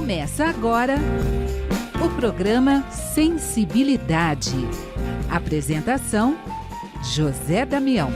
Começa agora o programa Sensibilidade. Apresentação: José Damião.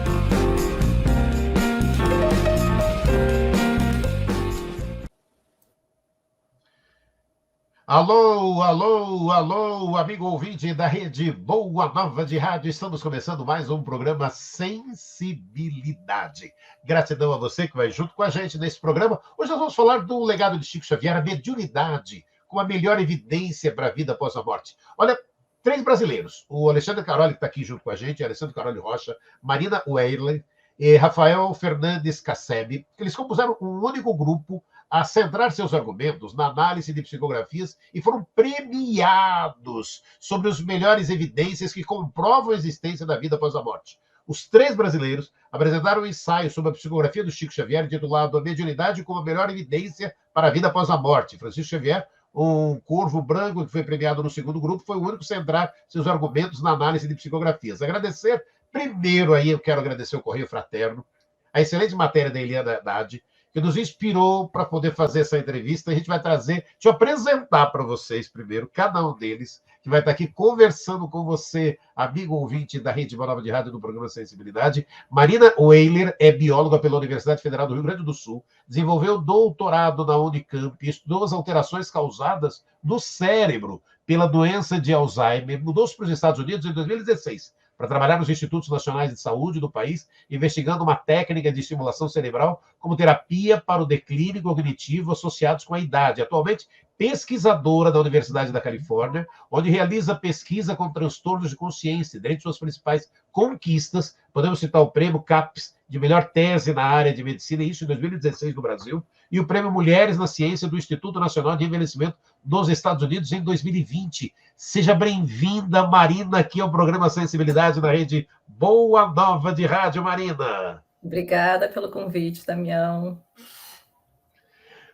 Alô, alô, alô, amigo ouvinte da Rede Boa Nova de Rádio. Estamos começando mais um programa Sensibilidade. Gratidão a você que vai junto com a gente nesse programa. Hoje nós vamos falar do legado de Chico Xavier, a mediunidade, com a melhor evidência para a vida após a morte. Olha, 3 brasileiros. O Alexandre Caroli, que está aqui junto com a gente, Alessandro Caroli Rocha, Marina Weiler e Rafael Fernandes Cassebe. Eles compuseram um único grupo a centrar seus argumentos na análise de psicografias e foram premiados sobre as melhores evidências que comprovam a existência da vida após a morte. Os 3 brasileiros apresentaram um ensaio sobre a psicografia do Chico Xavier, intitulado A Mediunidade como a Melhor Evidência para a Vida Após a Morte. Francisco Xavier, um corvo branco que foi premiado no segundo grupo, foi o único a centrar seus argumentos na análise de psicografias. Agradecer, primeiro aí eu quero agradecer o Correio Fraterno, a excelente matéria da Eliana Haddad, que nos inspirou para poder fazer essa entrevista. A gente vai trazer, deixa eu apresentar para vocês primeiro, cada um deles, que vai estar aqui conversando com você, amigo ouvinte da Rede Boa Nova de Rádio do programa Sensibilidade. Marina Weiler é bióloga pela Universidade Federal do Rio Grande do Sul, desenvolveu doutorado na Unicamp, estudou as alterações causadas no cérebro pela doença de Alzheimer, mudou-se para os Estados Unidos em 2016, para trabalhar nos Institutos Nacionais de Saúde do país, investigando uma técnica de estimulação cerebral como terapia para o declínio cognitivo associados com a idade. Atualmente, pesquisadora da Universidade da Califórnia, onde realiza pesquisa com transtornos de consciência. Dentre suas principais conquistas, podemos citar o prêmio CAPES de melhor tese na área de medicina, isso em 2016 no Brasil, e o prêmio Mulheres na Ciência do Instituto Nacional de Envelhecimento dos Estados Unidos em 2020. Seja bem-vinda, Marina, aqui ao programa Sensibilidade na Rede Boa Nova de Rádio. Marina. Obrigada pelo convite, Damião.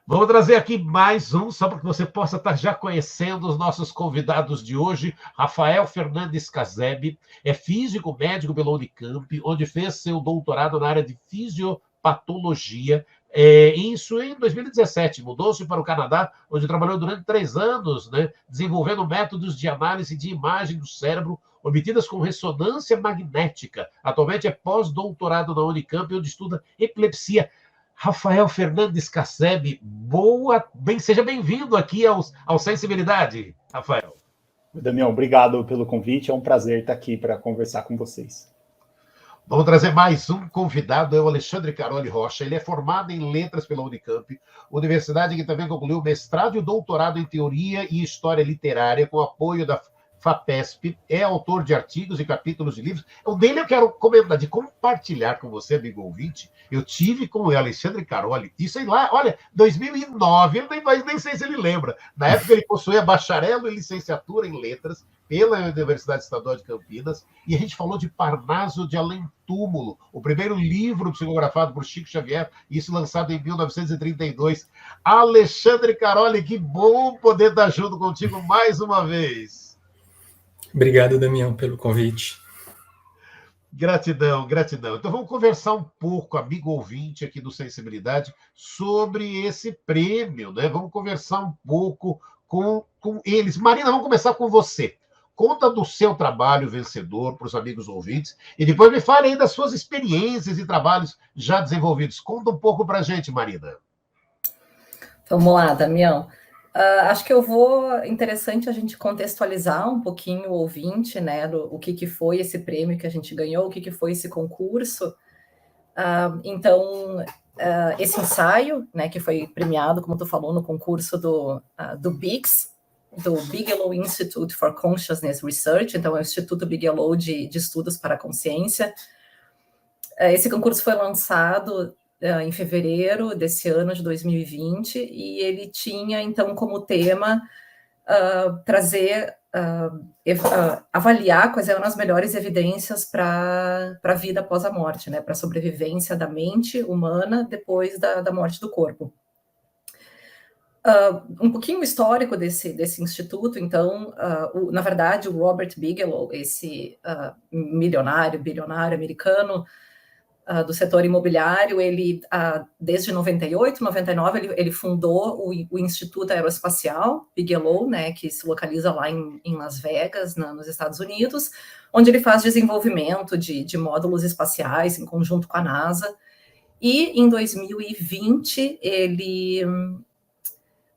Vamos trazer aqui mais um, só para que você possa estar já conhecendo os nossos convidados de hoje. Rafael Fernandes Cassebe é físico médico pela Unicamp, onde fez seu doutorado na área de fisiopatologia. Isso em 2017, mudou-se para o Canadá, onde trabalhou durante 3 anos, né, desenvolvendo métodos de análise de imagem do cérebro obtidas com ressonância magnética. Atualmente é pós-doutorado na Unicamp, onde estuda epilepsia. Rafael Fernandes Cassebe, seja bem-vindo aqui ao Sensibilidade, Rafael. Damião, obrigado pelo convite, é um prazer estar aqui para conversar com vocês. Vamos trazer mais um convidado, é o Alexandre Caroli Rocha. Ele é formado em letras pela Unicamp, universidade que também concluiu mestrado e doutorado em teoria e história literária, com apoio da FAPESP, é autor de artigos e capítulos de livros. O dele eu quero comentar, de compartilhar com você, amigo ouvinte. Eu tive com o Alexandre Caroli, isso aí lá, olha, 2009, ele nem sei se ele lembra. Na época ele possuía bacharel e licenciatura em letras pela Universidade Estadual de Campinas, e a gente falou de Parnaso de Além Túmulo, o primeiro livro psicografado por Chico Xavier, isso lançado em 1932. Alexandre Caroli, que bom poder estar junto contigo mais uma vez. Obrigado, Damião, pelo convite. Gratidão, gratidão. Então vamos conversar um pouco, amigo ouvinte aqui do Sensibilidade, sobre esse prêmio, né? Vamos conversar um pouco com eles. Marina, vamos começar com você. Conta do seu trabalho vencedor para os amigos ouvintes e depois me fale aí das suas experiências e trabalhos já desenvolvidos. Conta um pouco para a gente, Marina. Vamos lá, Damião. Acho que interessante a gente contextualizar um pouquinho o ouvinte, né, o que foi esse prêmio que a gente ganhou, o que foi esse concurso. Então, esse ensaio, né, que foi premiado, como tu falou, no concurso do BICS, do Bigelow Institute for Consciousness Research, então é o Instituto Bigelow de Estudos para a Consciência. Esse concurso foi lançado em fevereiro desse ano de 2020, e ele tinha, então, como tema avaliar quais eram as melhores evidências para a vida após a morte, né, para a sobrevivência da mente humana depois da morte do corpo. Um pouquinho histórico desse instituto, então, na verdade, o Robert Bigelow, esse bilionário americano, do setor imobiliário. Ele, desde 98, 99, ele fundou o Instituto Aeroespacial Bigelow, né, que se localiza lá em Las Vegas, nos Estados Unidos, onde ele faz desenvolvimento de módulos espaciais em conjunto com a NASA. E em 2020 ele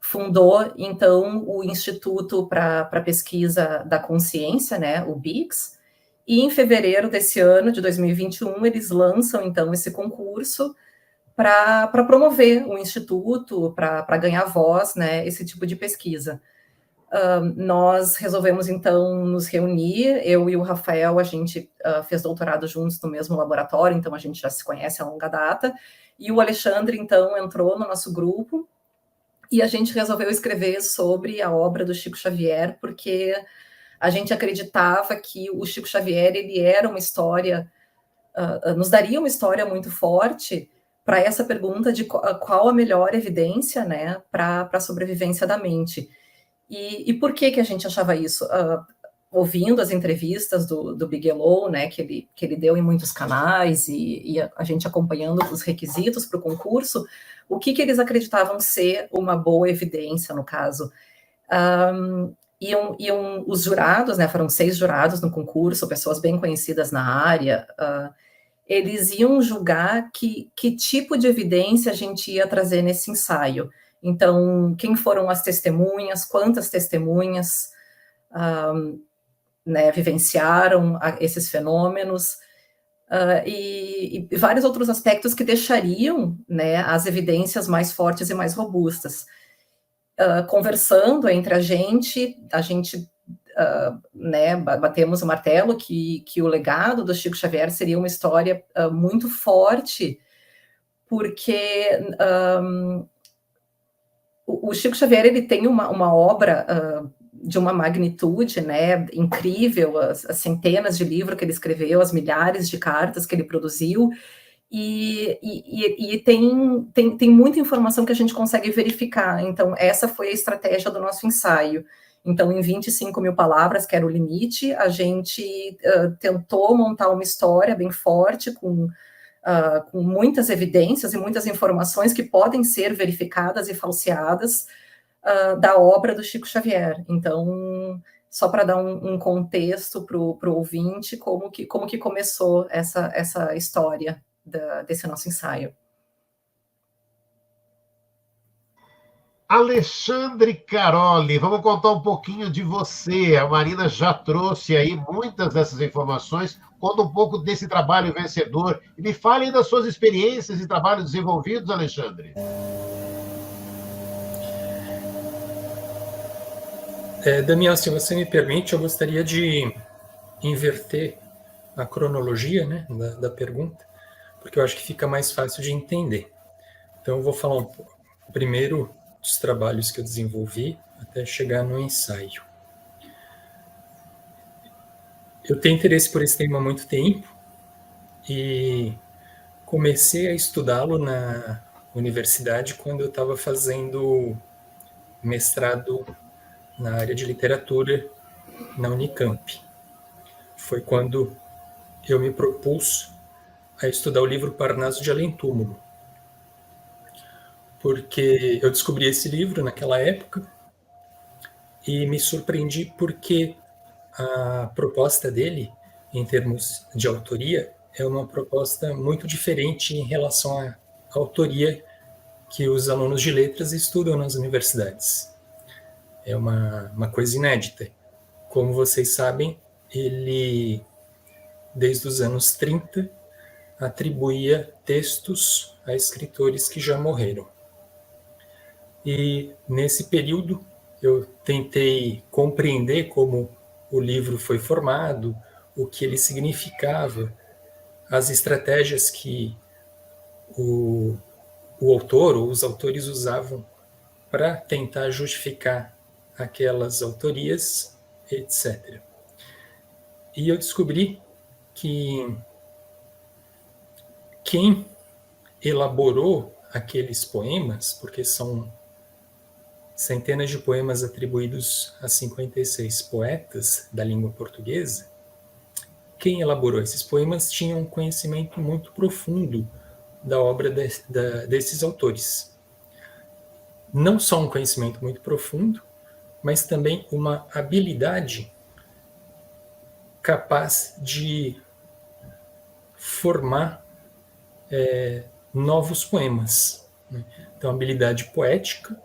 fundou, então, o Instituto para Pesquisa da Consciência, né, o BICS, e em fevereiro desse ano, de 2021, eles lançam, então, esse concurso para promover o Instituto, para ganhar voz, né, esse tipo de pesquisa. Nós resolvemos, então, nos reunir, eu e o Rafael, a gente fez doutorado juntos no mesmo laboratório, então a gente já se conhece há longa data, e o Alexandre, então, entrou no nosso grupo, e a gente resolveu escrever sobre a obra do Chico Xavier, porque a gente acreditava que o Chico Xavier, ele era uma história, nos daria uma história muito forte para essa pergunta de qual a melhor evidência, né, para a sobrevivência da mente. E por que a gente achava isso? Ouvindo as entrevistas do Bigelow, né, que ele deu em muitos canais, e a gente acompanhando os requisitos para o concurso, o que eles acreditavam ser uma boa evidência, no caso. Os jurados, né, foram 6 jurados no concurso, pessoas bem conhecidas na área, eles iam julgar que tipo de evidência a gente ia trazer nesse ensaio. Então, quem foram as testemunhas, quantas testemunhas né, vivenciaram esses fenômenos, e vários outros aspectos que deixariam, né, as evidências mais fortes e mais robustas. Conversando entre a gente né, batemos o martelo que o legado do Chico Xavier seria uma história muito forte, porque o Chico Xavier, ele tem uma obra de uma magnitude, né, incrível, as centenas de livros que ele escreveu, as milhares de cartas que ele produziu, e tem muita informação que a gente consegue verificar. Então, essa foi a estratégia do nosso ensaio. Então, em 25 mil palavras, que era o limite, a gente tentou montar uma história bem forte, com muitas evidências e muitas informações que podem ser verificadas e falseadas da obra do Chico Xavier. Então, só para dar um contexto para o ouvinte, como que começou essa história desse nosso ensaio. Alexandre Caroli, vamos contar um pouquinho de você. A Marina já trouxe aí muitas dessas informações. Conta um pouco desse trabalho vencedor. E me fale das suas experiências e trabalhos desenvolvidos, Alexandre. Damião, se você me permite, eu gostaria de inverter a cronologia, né, da pergunta, porque eu acho que fica mais fácil de entender. Então, eu vou falar um pouco primeiro dos trabalhos que eu desenvolvi até chegar no ensaio. Eu tenho interesse por esse tema há muito tempo e comecei a estudá-lo na universidade quando eu estava fazendo mestrado na área de literatura na Unicamp. Foi quando eu me propus a estudar o livro Parnaso de Além-Túmulo, porque eu descobri esse livro naquela época e me surpreendi porque a proposta dele, em termos de autoria, é uma proposta muito diferente em relação à autoria que os alunos de letras estudam nas universidades. É uma coisa inédita. Como vocês sabem, ele, desde os anos 30, atribuía textos a escritores que já morreram. E, nesse período, eu tentei compreender como o livro foi formado, o que ele significava, as estratégias que o autor ou os autores usavam para tentar justificar aquelas autorias, etc. E eu descobri que quem elaborou aqueles poemas, porque são centenas de poemas atribuídos a 56 poetas da língua portuguesa, quem elaborou esses poemas tinha um conhecimento muito profundo da obra desses autores. Não só um conhecimento muito profundo, mas também uma habilidade capaz de formar novos poemas, né? Então, habilidade poética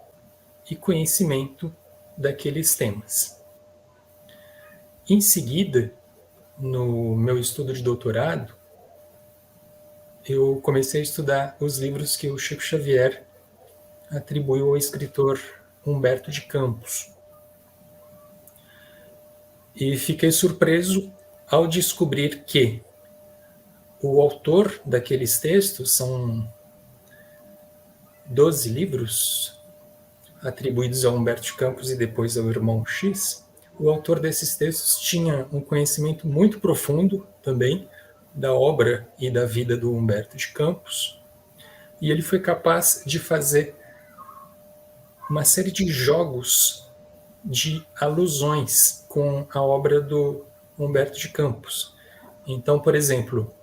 e conhecimento daqueles temas. Em seguida, no meu estudo de doutorado, eu comecei a estudar os livros que o Chico Xavier atribuiu ao escritor Humberto de Campos. E fiquei surpreso ao descobrir que o autor daqueles textos, são 12 livros atribuídos a Humberto de Campos e depois ao irmão X, o autor desses textos tinha um conhecimento muito profundo também da obra e da vida do Humberto de Campos, e ele foi capaz de fazer uma série de jogos de alusões com a obra do Humberto de Campos. Então, por exemplo,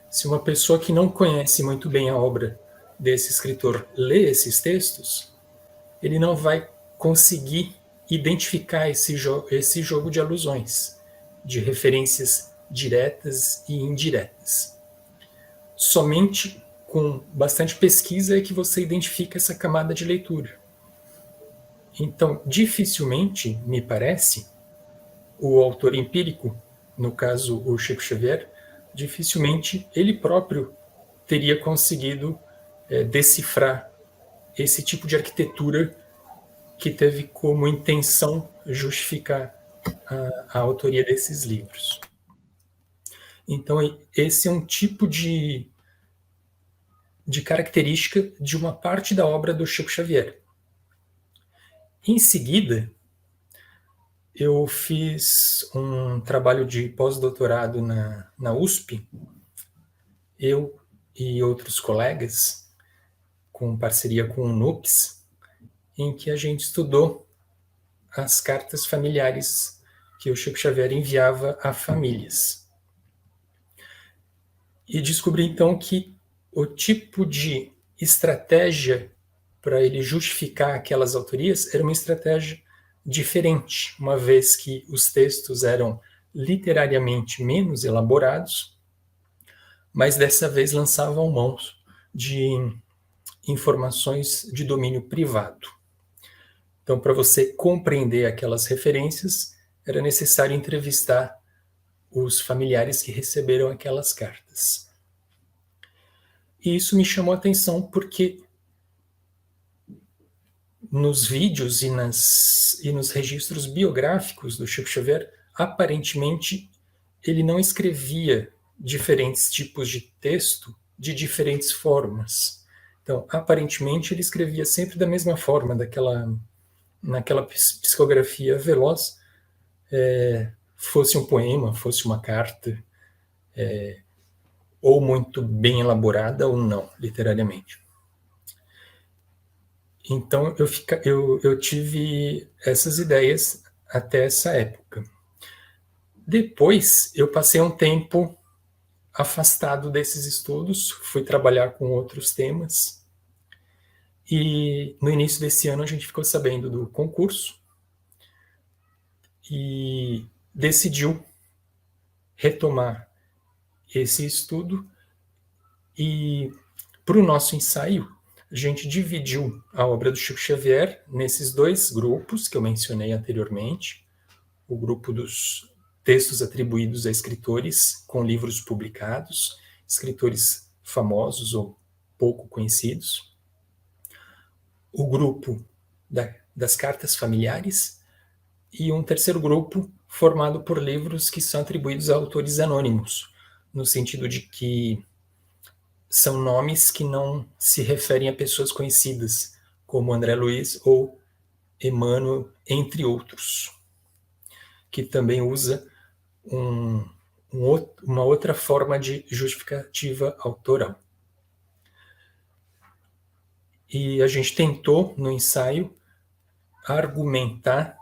se uma pessoa que não conhece muito bem a obra desse escritor lê esses textos, ele não vai conseguir identificar esse jogo de alusões, de referências diretas e indiretas. Somente com bastante pesquisa é que você identifica essa camada de leitura. Então, dificilmente, me parece, o autor empírico, no caso o Chico Xavier, dificilmente ele próprio teria conseguido decifrar esse tipo de arquitetura que teve como intenção justificar a autoria desses livros. Então, esse é um tipo de característica de uma parte da obra do Chico Xavier. Em seguida, eu fiz um trabalho de pós-doutorado na USP, eu e outros colegas, com parceria com o NUPS, em que a gente estudou as cartas familiares que o Chico Xavier enviava a famílias. E descobri, então, que o tipo de estratégia para ele justificar aquelas autorias era uma estratégia diferente, uma vez que os textos eram literariamente menos elaborados, mas dessa vez lançavam mão de informações de domínio privado. Então, para você compreender aquelas referências, era necessário entrevistar os familiares que receberam aquelas cartas. E isso me chamou a atenção porque nos vídeos e nos registros biográficos do Chico Xavier, aparentemente, ele não escrevia diferentes tipos de texto de diferentes formas. Então, aparentemente, ele escrevia sempre da mesma forma, naquela psicografia veloz, fosse um poema, fosse uma carta, ou muito bem elaborada ou não, literariamente. Então, eu tive essas ideias até essa época. Depois, eu passei um tempo afastado desses estudos, fui trabalhar com outros temas, e no início desse ano a gente ficou sabendo do concurso e decidiu retomar esse estudo, e para o nosso ensaio, a gente dividiu a obra do Chico Xavier nesses dois grupos que eu mencionei anteriormente, o grupo dos textos atribuídos a escritores com livros publicados, escritores famosos ou pouco conhecidos, o grupo das cartas familiares e um terceiro grupo formado por livros que são atribuídos a autores anônimos, no sentido de que são nomes que não se referem a pessoas conhecidas, como André Luiz ou Emmanuel, entre outros, que também usa uma outra forma de justificativa autoral. E a gente tentou, no ensaio, argumentar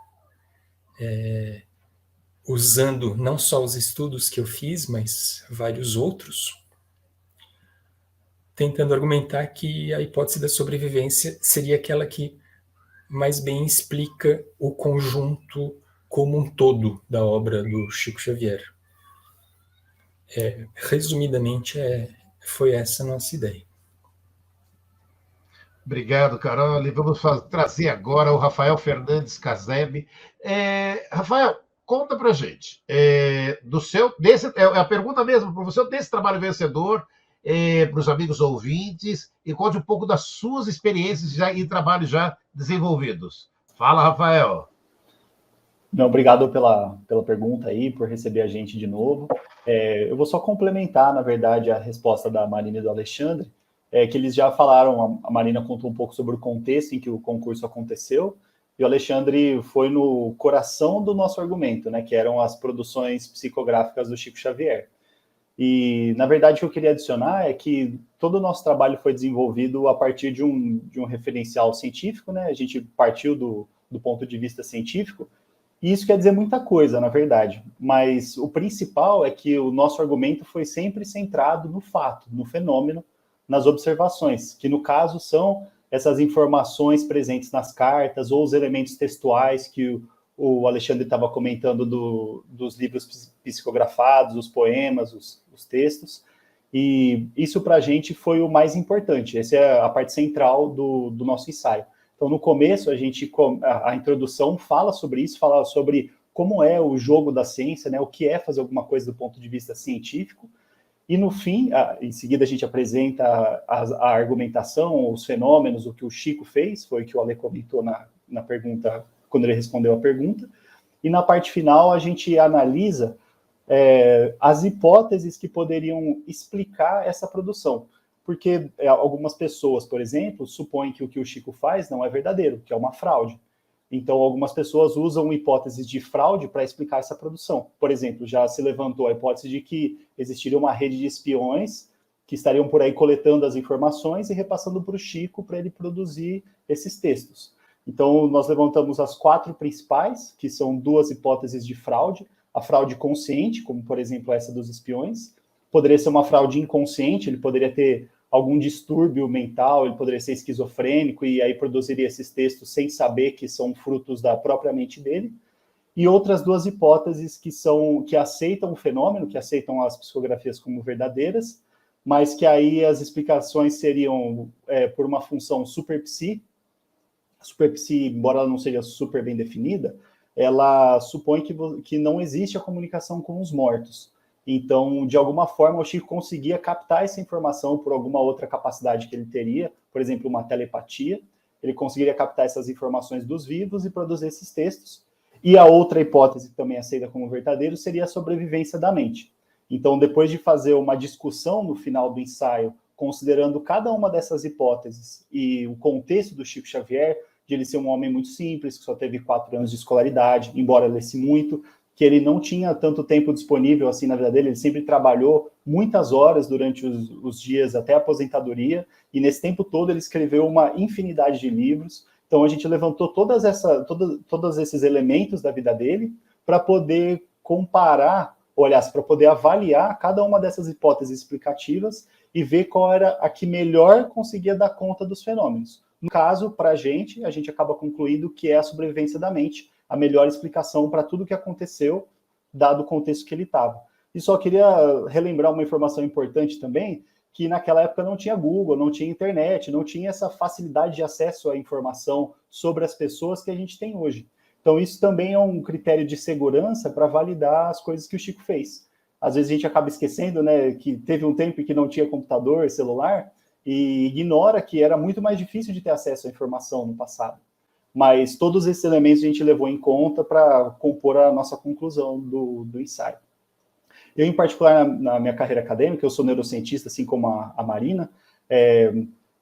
usando não só os estudos que eu fiz, mas vários outros, tentando argumentar que a hipótese da sobrevivência seria aquela que mais bem explica o conjunto como um todo da obra do Chico Xavier. Resumidamente, foi essa a nossa ideia. Obrigado, Carol. E vamos trazer agora o Rafael Fernandes Caseb. Rafael, conta pra gente. A pergunta mesmo, para você, desse trabalho vencedor, para os amigos ouvintes, e conte um pouco das suas experiências e trabalhos já desenvolvidos. Fala, Rafael. Não, obrigado pela pergunta aí, por receber a gente de novo. Eu vou só complementar, na verdade, a resposta da Marina e do Alexandre, que eles já falaram, a Marina contou um pouco sobre o contexto em que o concurso aconteceu, e o Alexandre foi no coração do nosso argumento, né, que eram as produções psicográficas do Chico Xavier. E, na verdade, o que eu queria adicionar é que todo o nosso trabalho foi desenvolvido a partir de um referencial científico, né? A gente partiu do ponto de vista científico, e isso quer dizer muita coisa, na verdade. Mas o principal é que o nosso argumento foi sempre centrado no fato, no fenômeno, nas observações, que no caso são essas informações presentes nas cartas ou os elementos textuais que o Alexandre estava comentando dos livros psicografados, os poemas, os textos, e isso para a gente foi o mais importante. Essa é a parte central do nosso ensaio. Então, no começo, a introdução fala sobre isso, fala sobre como é o jogo da ciência, né, o que é fazer alguma coisa do ponto de vista científico, e no fim, em seguida, a gente apresenta a argumentação, os fenômenos, o que o Chico fez, foi o que o Ale comentou na pergunta, quando ele respondeu a pergunta, e na parte final a gente analisa as hipóteses que poderiam explicar essa produção, porque algumas pessoas, por exemplo, supõem que o Chico faz não é verdadeiro, que é uma fraude. Então, algumas pessoas usam hipóteses de fraude para explicar essa produção. Por exemplo, já se levantou a hipótese de que existiria uma rede de espiões que estariam por aí coletando as informações e repassando para o Chico para ele produzir esses textos. Então, nós levantamos as 4 principais, que são 2 hipóteses de fraude. A fraude consciente, como, por exemplo, essa dos espiões. Poderia ser uma fraude inconsciente, ele poderia ter algum distúrbio mental, ele poderia ser esquizofrênico e aí produziria esses textos sem saber que são frutos da própria mente dele. E outras 2 hipóteses que aceitam o fenômeno, que aceitam as psicografias como verdadeiras, mas que aí as explicações seriam por uma função superpsi. A superpsi, embora ela não seja super bem definida, ela supõe que não existe a comunicação com os mortos. Então, de alguma forma, o Chico conseguia captar essa informação por alguma outra capacidade que ele teria, por exemplo, uma telepatia. Ele conseguiria captar essas informações dos vivos e produzir esses textos. E a outra hipótese, que também aceita como verdadeiro, seria a sobrevivência da mente. Então, depois de fazer uma discussão no final do ensaio, considerando cada uma dessas hipóteses e o contexto do Chico Xavier, de ele ser um homem muito simples, que só teve 4 anos de escolaridade, embora lesse muito, que ele não tinha tanto tempo disponível assim na vida dele, ele sempre trabalhou muitas horas durante os dias até a aposentadoria, e nesse tempo todo ele escreveu uma infinidade de livros. Então a gente levantou todos esses elementos da vida dele para poder comparar, para poder avaliar cada uma dessas hipóteses explicativas e ver qual era a que melhor conseguia dar conta dos fenômenos. No caso, para a gente acaba concluindo que é a sobrevivência da mente, a melhor explicação para tudo o que aconteceu, dado o contexto que ele estava. E só queria relembrar uma informação importante também, que naquela época não tinha Google, não tinha internet, não tinha essa facilidade de acesso à informação sobre as pessoas que a gente tem hoje. Então isso também é um critério de segurança para validar as coisas que o Chico fez. Às vezes a gente acaba esquecendo, né, que teve um tempo em que não tinha computador, celular, e ignora que era muito mais difícil de ter acesso à informação no passado. Mas todos esses elementos a gente levou em conta para compor a nossa conclusão do ensaio. Eu, em particular, na minha carreira acadêmica, eu sou neurocientista, assim como a Marina,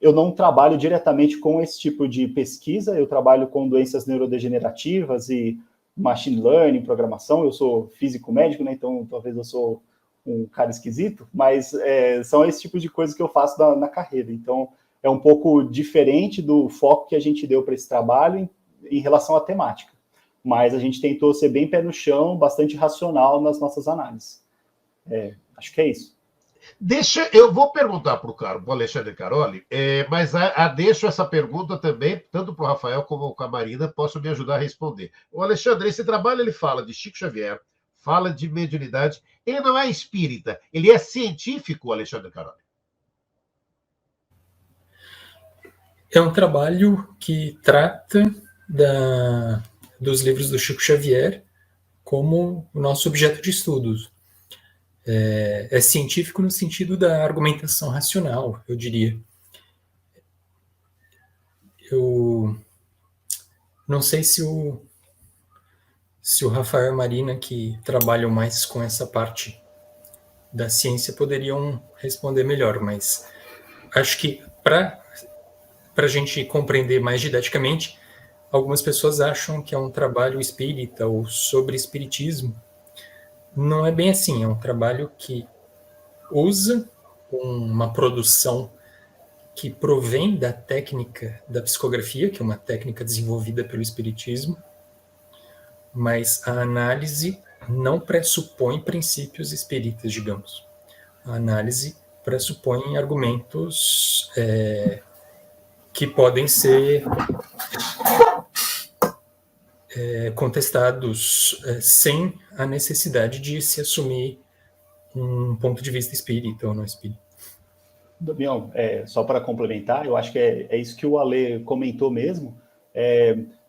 eu não trabalho diretamente com esse tipo de pesquisa, eu trabalho com doenças neurodegenerativas e machine learning, programação, eu sou físico-médico, né, então talvez eu sou um cara esquisito, mas são esse tipo de coisa que eu faço na carreira, então é um pouco diferente do foco que a gente deu para esse trabalho em relação à temática. mas a gente tentou ser bem pé no chão, bastante racional nas nossas análises. Acho que é isso. Eu vou perguntar para o Alexandre Caroli, mas deixo essa pergunta também, tanto para o Rafael como para a Marina, posso me ajudar a responder. O Alexandre, esse trabalho ele fala de Chico Xavier, fala de mediunidade, ele não é espírita, ele é científico, Alexandre Caroli. É um trabalho que trata dos livros do Chico Xavier como o nosso objeto de estudos. É científico no sentido da argumentação racional, eu diria. Eu não sei se o Rafael e a Marina, que trabalham mais com essa parte da ciência, poderiam responder melhor, mas acho que para a gente compreender mais didaticamente, algumas pessoas acham que é um trabalho espírita ou sobre espiritismo. Não é bem assim, é um trabalho que usa uma produção que provém da técnica da psicografia, que é uma técnica desenvolvida pelo espiritismo, mas a análise não pressupõe princípios espíritas, digamos. A análise pressupõe argumentos que podem ser contestados sem a necessidade de se assumir um ponto de vista espírita ou não espírita. Damião, só para complementar, eu acho que é isso que o Ale comentou mesmo.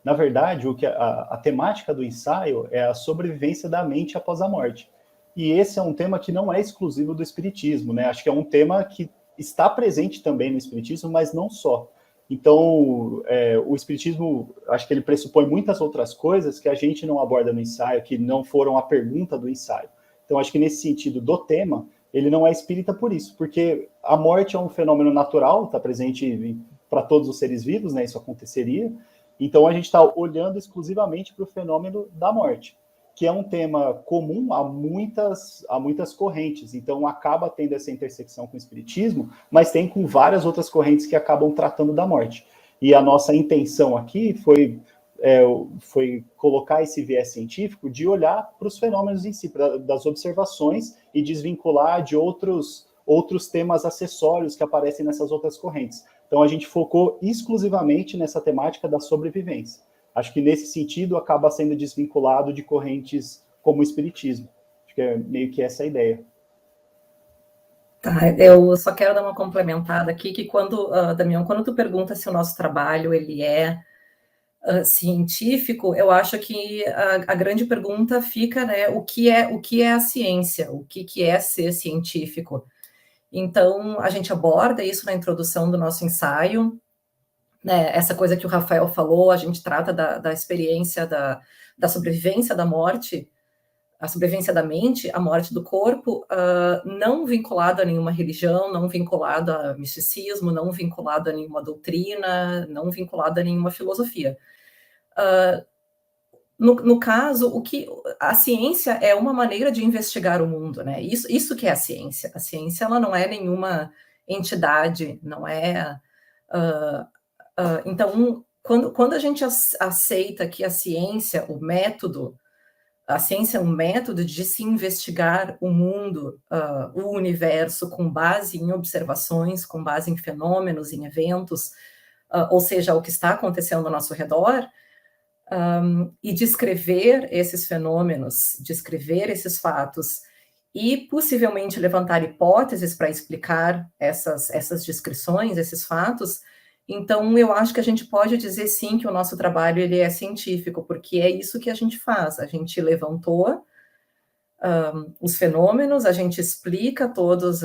Na verdade, a temática do ensaio é a sobrevivência da mente após a morte. E esse é um tema que não é exclusivo do espiritismo, né? Acho que é um tema que está presente também no espiritismo, mas não só. Então, o espiritismo, acho que ele pressupõe muitas outras coisas que a gente não aborda no ensaio, que não foram a pergunta do ensaio. Então, acho que nesse sentido do tema, ele não é espírita por isso, porque a morte é um fenômeno natural, está presente para todos os seres vivos, né? Isso aconteceria. Então, a gente está olhando exclusivamente para o fenômeno da morte, que é um tema comum a muitas correntes. Então, acaba tendo essa intersecção com o espiritismo, mas tem com várias outras correntes que acabam tratando da morte. E a nossa intenção aqui foi colocar esse viés científico de olhar para os fenômenos em si, das observações, e desvincular de outros temas acessórios que aparecem nessas outras correntes. Então, a gente focou exclusivamente nessa temática da sobrevivência. Acho que, nesse sentido, acaba sendo desvinculado de correntes como o espiritismo. Acho que é meio que essa a ideia. Tá, eu só quero dar uma complementada aqui, que Damião, quando tu pergunta se o nosso trabalho ele é científico, eu acho que a grande pergunta fica, né, o que é a ciência, o que é ser científico. Então, a gente aborda isso na introdução do nosso ensaio, né, essa coisa que o Rafael falou, a gente trata da experiência da sobrevivência da morte, a sobrevivência da mente, a morte do corpo, não vinculado a nenhuma religião, não vinculado a misticismo, não vinculado a nenhuma doutrina, não vinculado a nenhuma filosofia. No caso, a ciência é uma maneira de investigar o mundo, né? Isso que é a ciência. A ciência, ela não é nenhuma entidade, não é... Então, quando a gente aceita que a ciência é um método de se investigar o mundo, o universo, com base em observações, com base em fenômenos, em eventos, ou seja, o que está acontecendo ao nosso redor, e descrever esses fenômenos, descrever esses fatos, e possivelmente levantar hipóteses para explicar essas descrições, esses fatos. Então, eu acho que a gente pode dizer, sim, que o nosso trabalho ele é científico, porque é isso que a gente faz. A gente levantou os fenômenos, a gente explica todas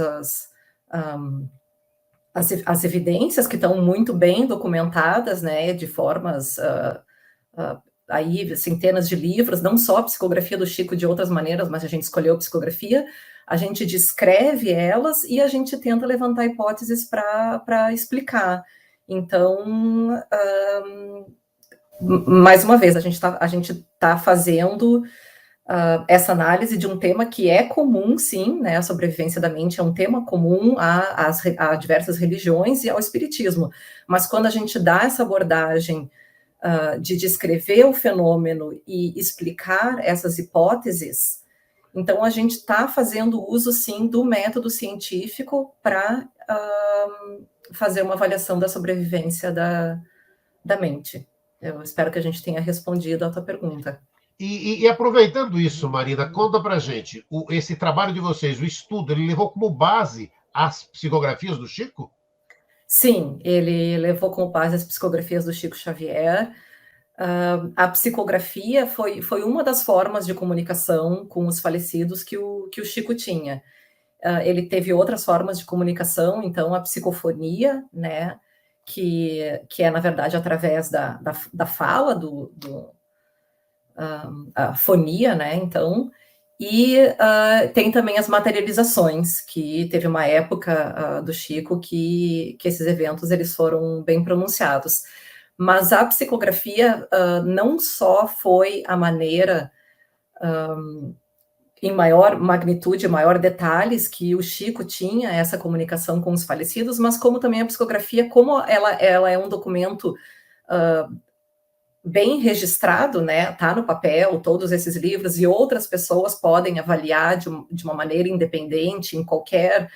as evidências que estão muito bem documentadas, né, de formas... aí centenas de livros, não só a psicografia do Chico, de outras maneiras, mas a gente escolheu a psicografia, a gente descreve elas e a gente tenta levantar hipóteses para explicar. Então, mais uma vez, a gente tá fazendo essa análise de um tema que é comum, sim, né? A sobrevivência da mente é um tema comum a diversas religiões e ao espiritismo. Mas quando a gente dá essa abordagem de descrever o fenômeno e explicar essas hipóteses, então a gente está fazendo uso, sim, do método científico para fazer uma avaliação da sobrevivência da mente. Eu espero que a gente tenha respondido a tua pergunta. E aproveitando isso, Marina, conta pra gente, esse trabalho de vocês, o estudo, ele levou como base as psicografias do Chico? Sim, ele levou como base as psicografias do Chico Xavier. A psicografia foi uma das formas de comunicação com os falecidos que o Chico tinha. Ele teve outras formas de comunicação, então a psicofonia, né, que é, na verdade, através da fala, a fonia, né, então, e tem também as materializações, que teve uma época do Chico que esses eventos eles foram bem pronunciados. Mas a psicografia não só foi a maneira, em maior magnitude, maior detalhes, que o Chico tinha essa comunicação com os falecidos, mas como também a psicografia, como ela é um documento bem registrado, né? Tá no papel, todos esses livros, e outras pessoas podem avaliar de uma maneira independente, em qualquer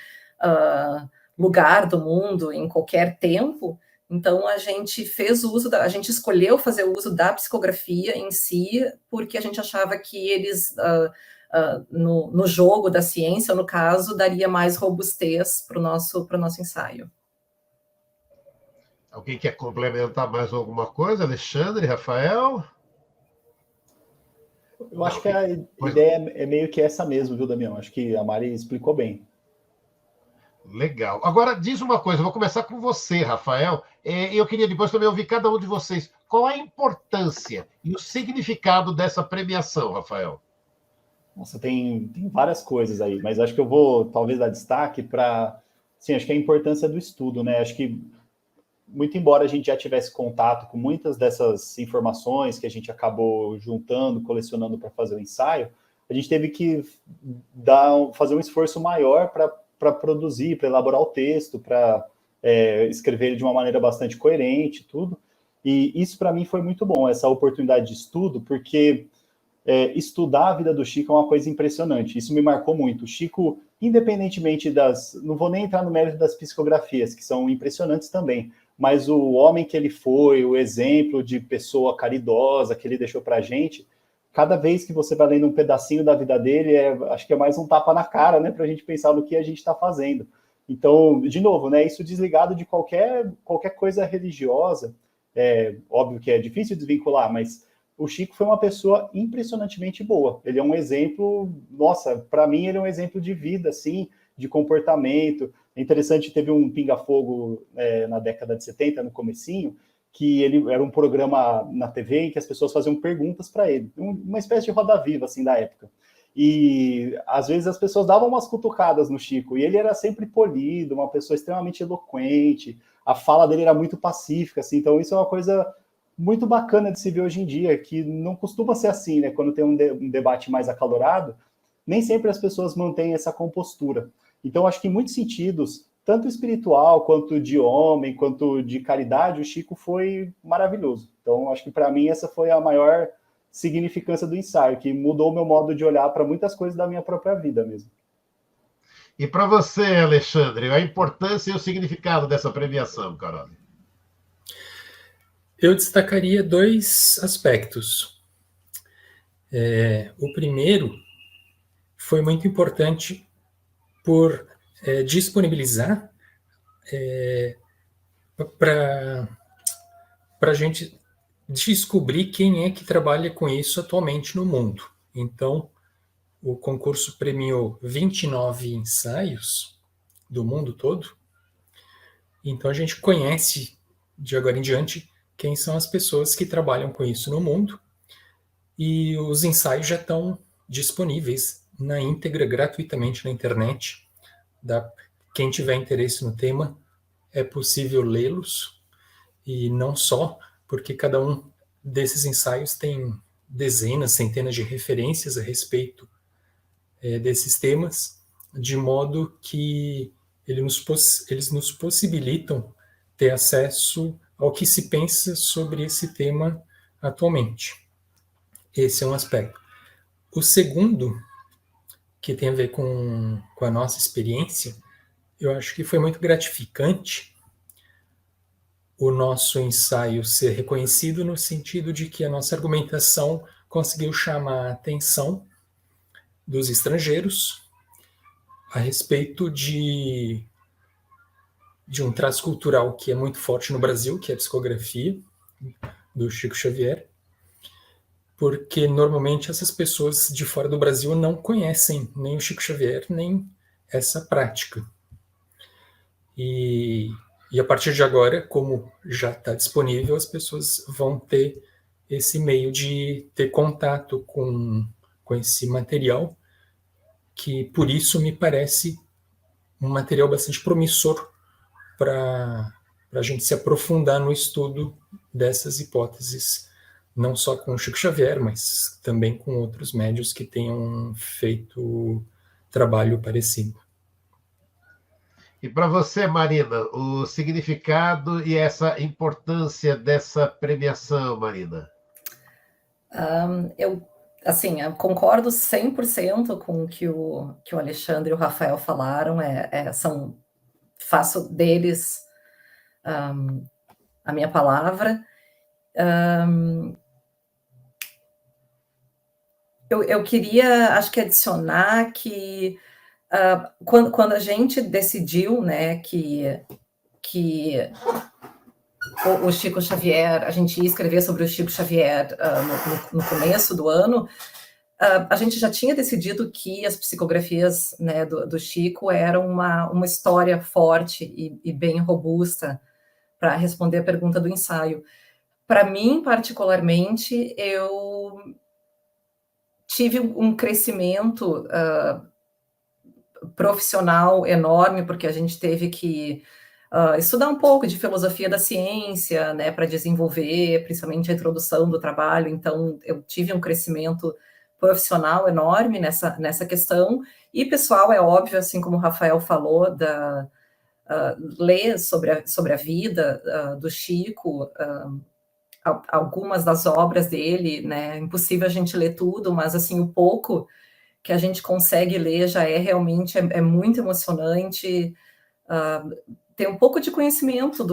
lugar do mundo, em qualquer tempo. Então, a gente fez uso, a gente escolheu fazer uso da psicografia em si, porque a gente achava que eles, no jogo da ciência, no caso, daria mais robustez para o nosso ensaio. Alguém quer complementar mais alguma coisa? Alexandre, Rafael? Eu acho que a ideia é meio que essa mesmo, viu, Damião? Acho que a Mari explicou bem. Legal. Agora, diz uma coisa, vou começar com você, Rafael. Eu queria depois também ouvir cada um de vocês. Qual a importância e o significado dessa premiação, Rafael? Nossa, tem várias coisas aí, mas acho que eu vou talvez dar destaque para, sim, acho que a importância do estudo, né? Acho que, muito embora a gente já tivesse contato com muitas dessas informações que a gente acabou juntando, colecionando para fazer o ensaio, a gente teve que fazer um esforço maior para produzir, para elaborar o texto, para escrever ele de uma maneira bastante coerente, tudo. E isso, para mim, foi muito bom, essa oportunidade de estudo, porque estudar a vida do Chico é uma coisa impressionante. Isso me marcou muito. O Chico, independentemente não vou nem entrar no mérito das psicografias, que são impressionantes também, mas o homem que ele foi, o exemplo de pessoa caridosa que ele deixou para a gente, cada vez que você vai lendo um pedacinho da vida dele, acho que é mais um tapa na cara, né, para a gente pensar no que a gente está fazendo. Então, de novo, né, isso desligado de qualquer coisa religiosa, óbvio que é difícil desvincular, mas o Chico foi uma pessoa impressionantemente boa. Ele é um exemplo, nossa, para mim ele é um exemplo de vida, assim, de comportamento. É interessante, teve um pinga-fogo na década de 70, no comecinho, que ele era um programa na TV em que as pessoas faziam perguntas para ele, uma espécie de roda viva, assim, da época. E, às vezes, as pessoas davam umas cutucadas no Chico, e ele era sempre polido, uma pessoa extremamente eloquente, a fala dele era muito pacífica, assim, então isso é uma coisa muito bacana de se ver hoje em dia, que não costuma ser assim, né? Quando tem um debate mais acalorado, nem sempre as pessoas mantêm essa compostura. Então, acho que em muitos sentidos, tanto espiritual, quanto de homem, quanto de caridade, o Chico foi maravilhoso. Então, acho que para mim essa foi a maior significância do ensaio, que mudou o meu modo de olhar para muitas coisas da minha própria vida mesmo. E para você, Alexandre, a importância e o significado dessa premiação, Carol? Eu destacaria 2 aspectos. O primeiro foi muito importante por disponibilizar para a gente descobrir quem é que trabalha com isso atualmente no mundo. Então, o concurso premiou 29 ensaios do mundo todo. Então, a gente conhece, de agora em diante, quem são as pessoas que trabalham com isso no mundo. E os ensaios já estão disponíveis na íntegra, gratuitamente na internet. Quem tiver interesse no tema, é possível lê-los. E não só, porque cada um desses ensaios tem dezenas, centenas de referências a respeito desses temas, de modo que eles nos possibilitam ter acesso ao que se pensa sobre esse tema atualmente. Esse é um aspecto. O segundo, que tem a ver com a nossa experiência, eu acho que foi muito gratificante o nosso ensaio ser reconhecido no sentido de que a nossa argumentação conseguiu chamar a atenção dos estrangeiros a respeito de um traço cultural que é muito forte no Brasil, que é a psicografia do Chico Xavier, porque normalmente essas pessoas de fora do Brasil não conhecem nem o Chico Xavier, nem essa prática. E a partir de agora, como já está disponível, as pessoas vão ter esse meio de ter contato com esse material, que por isso me parece um material bastante promissor para a gente se aprofundar no estudo dessas hipóteses, não só com o Chico Xavier, mas também com outros médios que tenham feito trabalho parecido. E para você, Marina, o significado e essa importância dessa premiação, Marina? Eu concordo 100% com o que o Alexandre e o Rafael falaram. Faço deles a minha palavra. Eu queria, acho que, adicionar que quando a gente decidiu, né, que o Chico Xavier, a gente ia escrever sobre o Chico Xavier no começo do ano, a gente já tinha decidido que as psicografias, né, do Chico eram uma história forte e bem robusta para responder a pergunta do ensaio. Para mim, particularmente, eu tive um crescimento profissional enorme, porque a gente teve que estudar um pouco de filosofia da ciência, né, para desenvolver, principalmente a introdução do trabalho. Então, eu tive um crescimento profissional enorme nessa questão, e pessoal, é óbvio, assim como o Rafael falou, ler sobre a vida do Chico, algumas das obras dele, né, é impossível a gente ler tudo, mas assim, o pouco que a gente consegue ler já é realmente muito emocionante, ter um pouco de conhecimento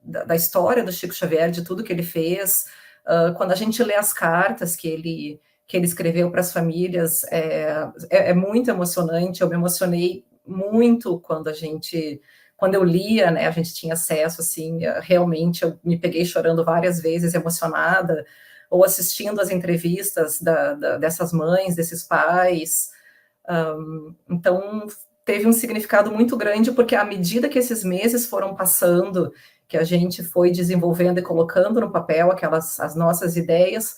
da história do Chico Xavier, de tudo que ele fez. Quando a gente lê as cartas que ele escreveu para as famílias, é muito emocionante. Eu me emocionei muito quando eu lia, né, a gente tinha acesso, assim, realmente eu me peguei chorando várias vezes, emocionada, ou assistindo as entrevistas dessas mães, desses pais. Então, teve um significado muito grande, porque à medida que esses meses foram passando, que a gente foi desenvolvendo e colocando no papel as nossas ideias,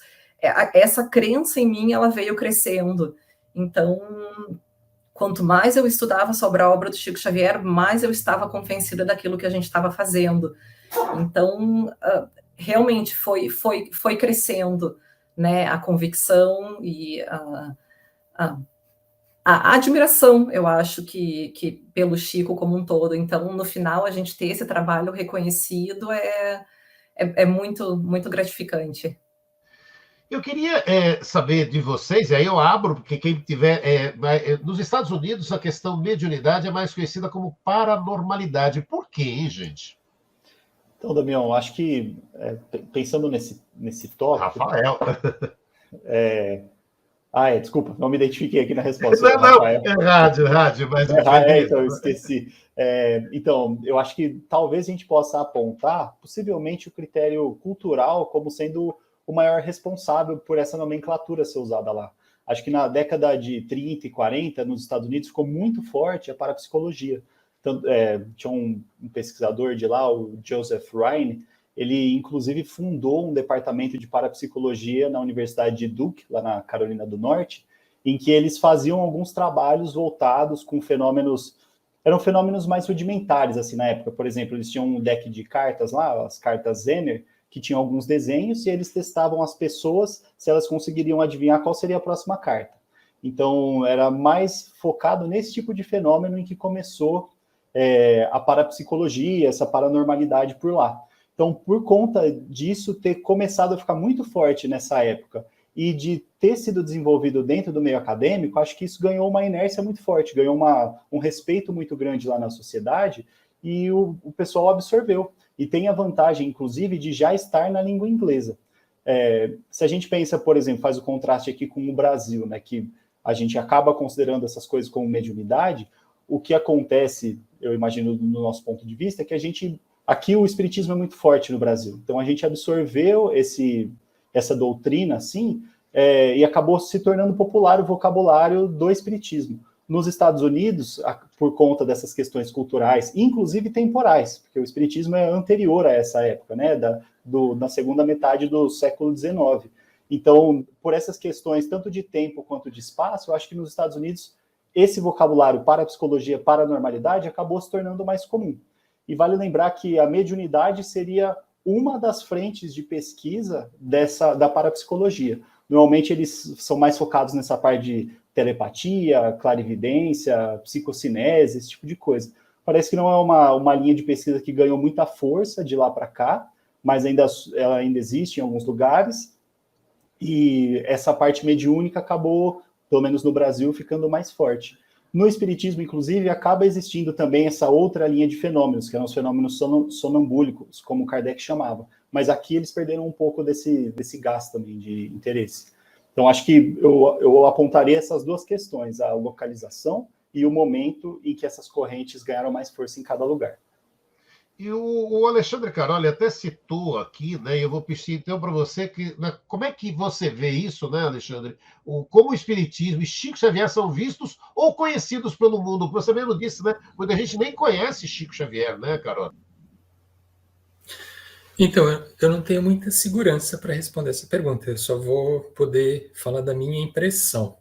essa crença em mim, ela veio crescendo. Então, quanto mais eu estudava sobre a obra do Chico Xavier, mais eu estava convencida daquilo que a gente estava fazendo. Então, realmente foi crescendo, né, a convicção e a admiração, eu acho, que pelo Chico como um todo. Então, no final, a gente ter esse trabalho reconhecido é muito, muito gratificante. Eu queria saber de vocês, e aí eu abro, porque quem tiver... nos Estados Unidos, a questão mediunidade é mais conhecida como paranormalidade. Por quê, hein, gente? Então, Damião, acho que, pensando nesse tópico... Rafael. Desculpa, não me identifiquei aqui na resposta. Não, Rafael. É rádio, mas... Então, eu esqueci. Então, eu acho que talvez a gente possa apontar, possivelmente, o critério cultural como sendo o maior responsável por essa nomenclatura ser usada lá. Acho que na década de 30 e 40, nos Estados Unidos, ficou muito forte a parapsicologia. Então, tinha um pesquisador de lá, o Joseph Ryan, ele, inclusive, fundou um departamento de parapsicologia na Universidade de Duke, lá na Carolina do Norte, em que eles faziam alguns trabalhos voltados com fenômenos... Eram fenômenos mais rudimentares, assim, na época. Por exemplo, eles tinham um deck de cartas lá, as cartas Zener, que tinham alguns desenhos, e eles testavam as pessoas se elas conseguiriam adivinhar qual seria a próxima carta. Então, era mais focado nesse tipo de fenômeno em que começou a parapsicologia, essa paranormalidade por lá. Então, por conta disso ter começado a ficar muito forte nessa época e de ter sido desenvolvido dentro do meio acadêmico, acho que isso ganhou uma inércia muito forte, ganhou um respeito muito grande lá na sociedade e o pessoal absorveu. E tem a vantagem, inclusive, de já estar na língua inglesa. Se a gente pensa, por exemplo, faz o contraste aqui com o Brasil, né, que a gente acaba considerando essas coisas como mediunidade, o que acontece, eu imagino, no nosso ponto de vista, é que aqui o espiritismo é muito forte no Brasil. Então a gente absorveu essa doutrina, assim, e acabou se tornando popular o vocabulário do espiritismo. Nos Estados Unidos, por conta dessas questões culturais, inclusive temporais, porque o espiritismo é anterior a essa época, né, na segunda metade do século XIX. Então, por essas questões, tanto de tempo quanto de espaço, eu acho que nos Estados Unidos, esse vocabulário para a psicologia, para a normalidade, acabou se tornando mais comum. E vale lembrar que a mediunidade seria uma das frentes de pesquisa da parapsicologia. Normalmente eles são mais focados nessa parte de telepatia, clarividência, psicocinese, esse tipo de coisa. Parece que não é uma linha de pesquisa que ganhou muita força de lá para cá, mas ela ainda existe em alguns lugares, e essa parte mediúnica acabou, pelo menos no Brasil, ficando mais forte. No espiritismo, inclusive, acaba existindo também essa outra linha de fenômenos, que eram os fenômenos sonambúlicos, como Kardec chamava. Mas aqui eles perderam um pouco desse gás também de interesse. Então, acho que eu apontaria essas duas questões, a localização e o momento em que essas correntes ganharam mais força em cada lugar. E o Alexandre Caroli até citou aqui, né? E eu vou pedir então para você como é que você vê isso, né, Alexandre? Como o Espiritismo e Chico Xavier são vistos ou conhecidos pelo mundo? Você mesmo disse, né? Muita gente nem conhece Chico Xavier, né, Caroli? Então, eu não tenho muita segurança para responder essa pergunta. Eu só vou poder falar da minha impressão.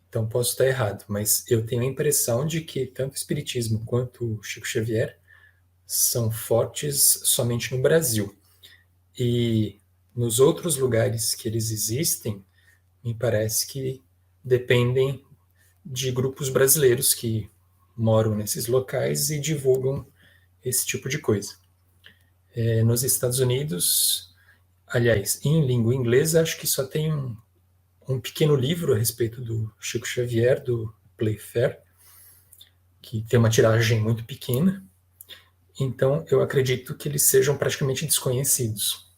Então, posso estar errado, mas eu tenho a impressão de que tanto o Espiritismo quanto o Chico Xavier são fortes somente no Brasil. E nos outros lugares que eles existem, me parece que dependem de grupos brasileiros que moram nesses locais e divulgam esse tipo de coisa. Nos Estados Unidos, aliás, em língua inglesa, acho que só tem um pequeno livro a respeito do Chico Xavier, do Playfair, que tem uma tiragem muito pequena. Então, eu acredito que eles sejam praticamente desconhecidos.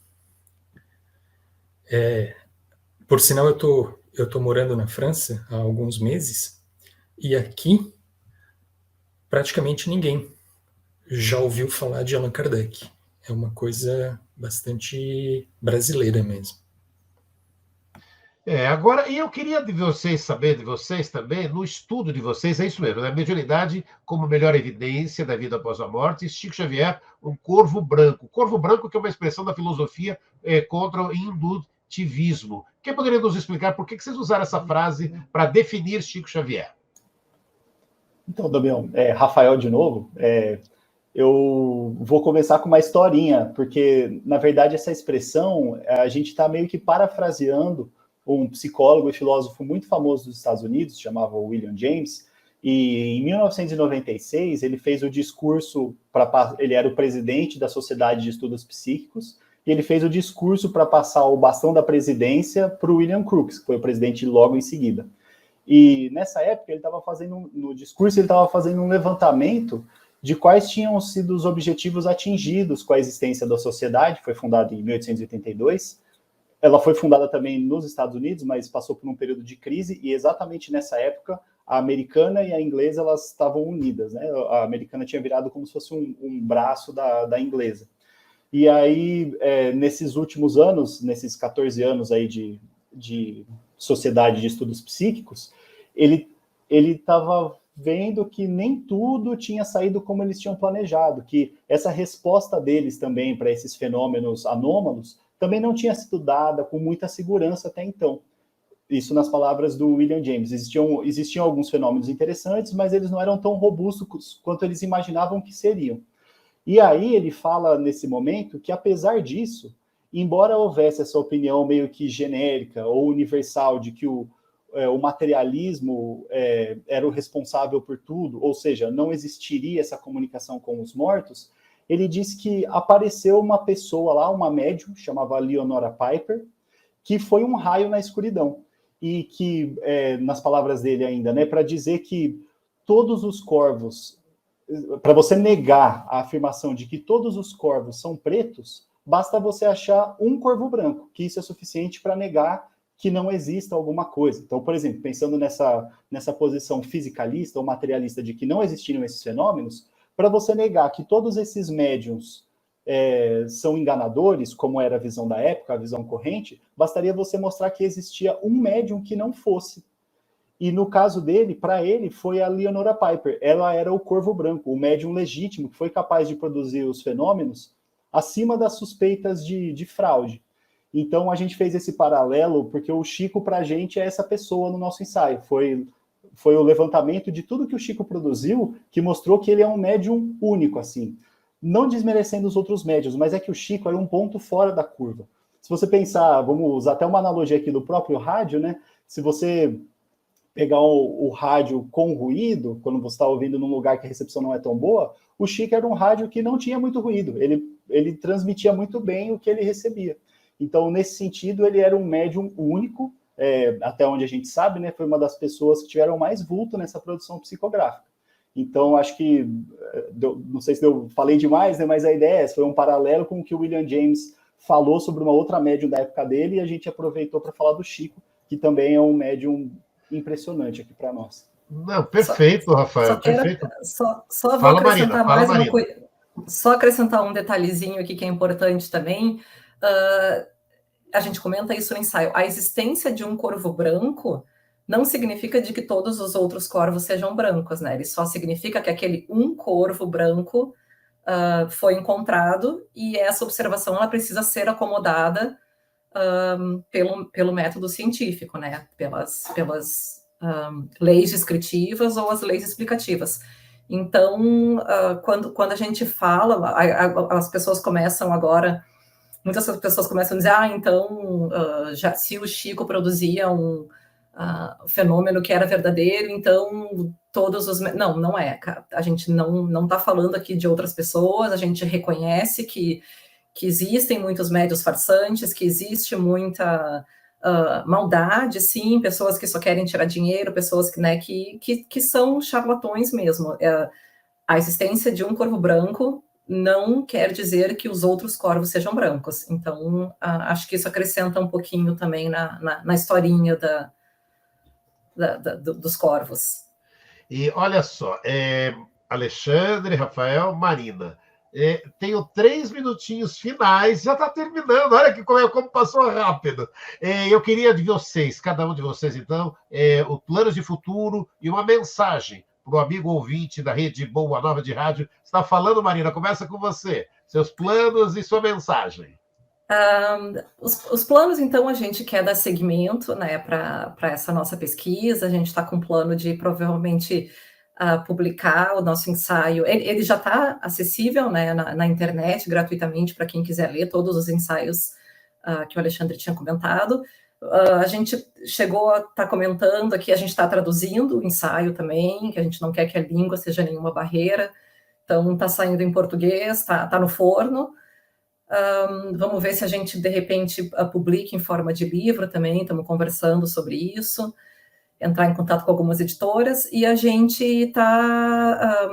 Por sinal, eu tô morando na França há alguns meses, e aqui praticamente ninguém já ouviu falar de Allan Kardec. É uma coisa bastante brasileira mesmo. Agora, e eu queria saber de vocês também, no estudo de vocês, é isso mesmo, né? Mediunidade como melhor evidência da vida após a morte, Chico Xavier, um corvo branco. Corvo branco que é uma expressão da filosofia contra o indutivismo. Quem poderia nos explicar por que vocês usaram essa frase para definir Chico Xavier? Então, Damião, Rafael de novo, eu vou começar com uma historinha, porque, na verdade, essa expressão, a gente está meio que parafraseando um psicólogo e filósofo muito famoso dos Estados Unidos, chamava William James, e em 1996 ele fez o discurso, ele era o presidente da Sociedade de Estudos Psíquicos, e ele fez o discurso para passar o bastão da presidência para o William Crookes, que foi o presidente logo em seguida. E nessa época, no discurso, ele estava fazendo um levantamento de quais tinham sido os objetivos atingidos com a existência da sociedade, foi fundada em 1882, ela foi fundada também nos Estados Unidos, mas passou por um período de crise, e exatamente nessa época, a americana e a inglesa, elas estavam unidas, né? A americana tinha virado como se fosse um braço da inglesa. E aí, nesses últimos anos, nesses 14 anos aí de Sociedade de Estudos Psíquicos, ele estava vendo que nem tudo tinha saído como eles tinham planejado, que essa resposta deles também para esses fenômenos anômalos também não tinha sido dada com muita segurança até então. Isso nas palavras do William James. Existiam alguns fenômenos interessantes, mas eles não eram tão robustos quanto eles imaginavam que seriam. E aí ele fala nesse momento que, apesar disso, embora houvesse essa opinião meio que genérica ou universal de que o materialismo era o responsável por tudo, ou seja, não existiria essa comunicação com os mortos, ele disse que apareceu uma pessoa lá, uma médium, chamava Leonora Piper, que foi um raio na escuridão. E que, nas palavras dele ainda, né, para dizer que todos os corvos, para você negar a afirmação de que todos os corvos são pretos, basta você achar um corvo branco, que isso é suficiente para negar que não exista alguma coisa. Então, por exemplo, pensando nessa posição fisicalista ou materialista de que não existiriam esses fenômenos, para você negar que todos esses médiums são enganadores, como era a visão da época, a visão corrente, bastaria você mostrar que existia um médium que não fosse. E no caso dele, para ele, foi a Leonora Piper. Ela era o corvo branco, o médium legítimo, que foi capaz de produzir os fenômenos acima das suspeitas de fraude. Então, a gente fez esse paralelo, porque o Chico, para a gente, é essa pessoa no nosso ensaio. Foi o levantamento de tudo que o Chico produziu, que mostrou que ele é um médium único, assim. Não desmerecendo os outros médiums, mas é que o Chico era um ponto fora da curva. Se você pensar, vamos usar até uma analogia aqui do próprio rádio, né? Se você pegar o rádio com ruído, quando você está ouvindo num lugar que a recepção não é tão boa, o Chico era um rádio que não tinha muito ruído. Ele transmitia muito bem o que ele recebia. Então, nesse sentido, ele era um médium único, até onde a gente sabe, né? Foi uma das pessoas que tiveram mais vulto nessa produção psicográfica. Então, acho que, não sei se eu falei demais, né, mas a ideia é essa, foi um paralelo com o que o William James falou sobre uma outra médium da época dele, e a gente aproveitou para falar do Chico, que também é um médium impressionante aqui para nós. Não, perfeito, Rafael, perfeito. Só vou Fala, acrescentar Marina, mais fala, uma coisa. Só acrescentar um detalhezinho aqui que é importante também. A gente comenta isso no ensaio. A existência de um corvo branco não significa de que todos os outros corvos sejam brancos, né? Ele só significa que aquele um corvo branco foi encontrado, e essa observação ela precisa ser acomodada pelo método científico, né? Pelas leis descritivas ou as leis explicativas. Então, quando a gente fala, as pessoas começam agora, muitas pessoas começam a dizer, então, se o Chico produzia um fenômeno que era verdadeiro, então todos os... Não é, cara. A gente não está falando aqui de outras pessoas, a gente reconhece que existem muitos médios farsantes, que existe muita maldade, sim, pessoas que só querem tirar dinheiro, pessoas que são charlatões mesmo. A existência de um corvo branco não quer dizer que os outros corvos sejam brancos. Então, acho que isso acrescenta um pouquinho também na historinha dos corvos. E olha só, Alexandre, Rafael, Marina, tenho 3 minutinhos finais, já está terminando, olha como passou rápido. Eu queria de vocês, cada um de vocês, então, o plano de futuro e uma mensagem para o amigo ouvinte da Rede Boa Nova de Rádio. Está falando, Marina, começa com você. Seus planos e sua mensagem. Os planos, então, a gente quer dar seguimento, né, para essa nossa pesquisa. A gente está com um plano de provavelmente publicar o nosso ensaio. Ele já está acessível, né, na internet, gratuitamente, para quem quiser ler todos os ensaios que o Alexandre tinha comentado. A gente chegou a estar comentando aqui, a gente está traduzindo o ensaio também, que a gente não quer que a língua seja nenhuma barreira. Então, está saindo em português, está no forno. Vamos ver se a gente, de repente, publica em forma de livro também, estamos conversando sobre isso, entrar em contato com algumas editoras, e a gente está,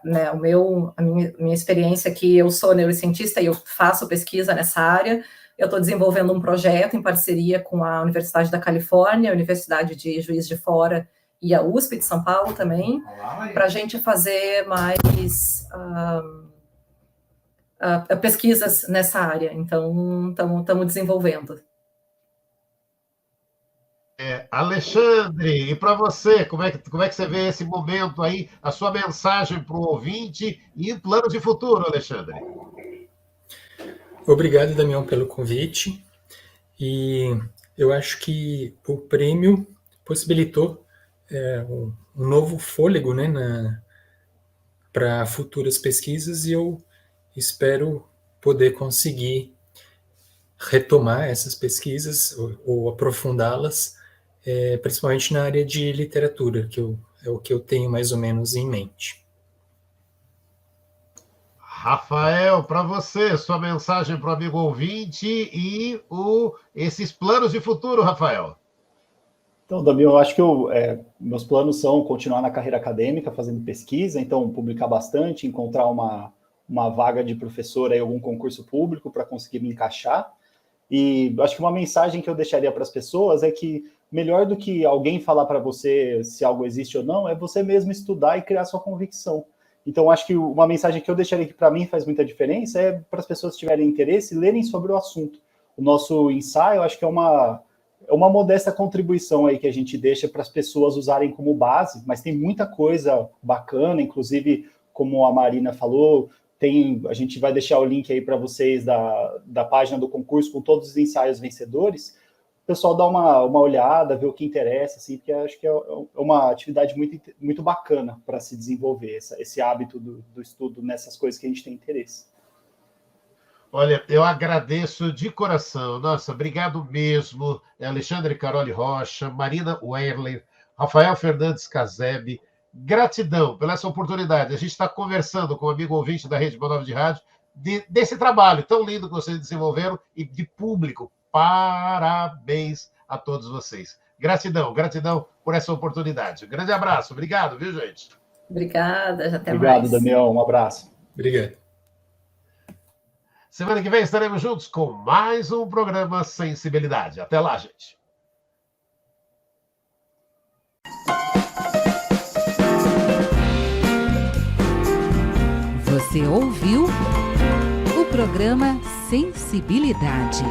né, a minha experiência aqui, eu sou neurocientista e eu faço pesquisa nessa área, eu estou desenvolvendo um projeto em parceria com a Universidade da Califórnia, a Universidade de Juiz de Fora e a USP de São Paulo também, para a gente fazer mais pesquisas nessa área. Então, estamos desenvolvendo. Alexandre, e para você, como é que você vê esse momento aí, a sua mensagem para o ouvinte e plano de futuro, Alexandre? Obrigado, Damião, pelo convite. E eu acho que o prêmio possibilitou um novo fôlego, né, para futuras pesquisas, e eu espero poder conseguir retomar essas pesquisas ou aprofundá-las, principalmente na área de literatura, é o que eu tenho mais ou menos em mente. Rafael, para você, sua mensagem para o amigo ouvinte e esses planos de futuro, Rafael. Então, Damião, eu acho que meus planos são continuar na carreira acadêmica, fazendo pesquisa, então publicar bastante, encontrar uma vaga de professor em algum concurso público para conseguir me encaixar. E acho que uma mensagem que eu deixaria para as pessoas é que melhor do que alguém falar para você se algo existe ou não, é você mesmo estudar e criar sua convicção. Então, acho que uma mensagem que eu deixaria que para mim faz muita diferença é para as pessoas que tiverem interesse lerem sobre o assunto. O nosso ensaio, acho que é uma modesta contribuição aí que a gente deixa para as pessoas usarem como base, mas tem muita coisa bacana, inclusive, como a Marina falou, a gente vai deixar o link aí para vocês da página do concurso com todos os ensaios vencedores. O pessoal dá uma olhada, ver o que interessa, assim, porque acho que é uma atividade muito, muito bacana para se desenvolver, esse hábito do estudo nessas coisas que a gente tem interesse. Olha, eu agradeço de coração. Nossa, obrigado mesmo. Alexandre Caroli Rocha, Marina Werler, Rafael Fernandes Casebi. Gratidão pela essa oportunidade. A gente está conversando com um amigo ouvinte da Rede Boa Nova de Rádio desse trabalho tão lindo que vocês desenvolveram e de público. Parabéns a todos vocês. Gratidão por essa oportunidade. Um grande abraço. Obrigado, viu, gente? Obrigada, até mais. Obrigado, Damião. Um abraço. Obrigado. Semana que vem estaremos juntos com mais um programa Sensibilidade. Até lá, gente. Você ouviu o programa Sensibilidade.